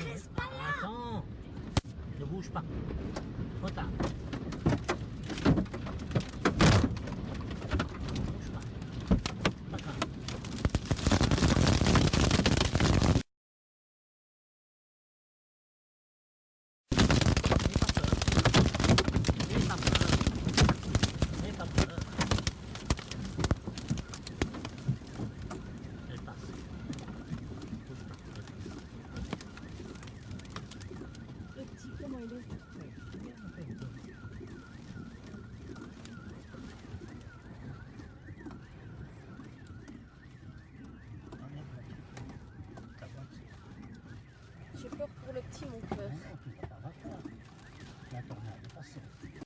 reste pas là. Attends, ne bouge pas. Trop tard. Bouge pas. Pas grave. N'aie pas peur. N'aie pas peur. N'aie pas peur. Elle passe. Le petit, comment il est? J'ai peur pour le petit, mon cœur. La tornade est passée.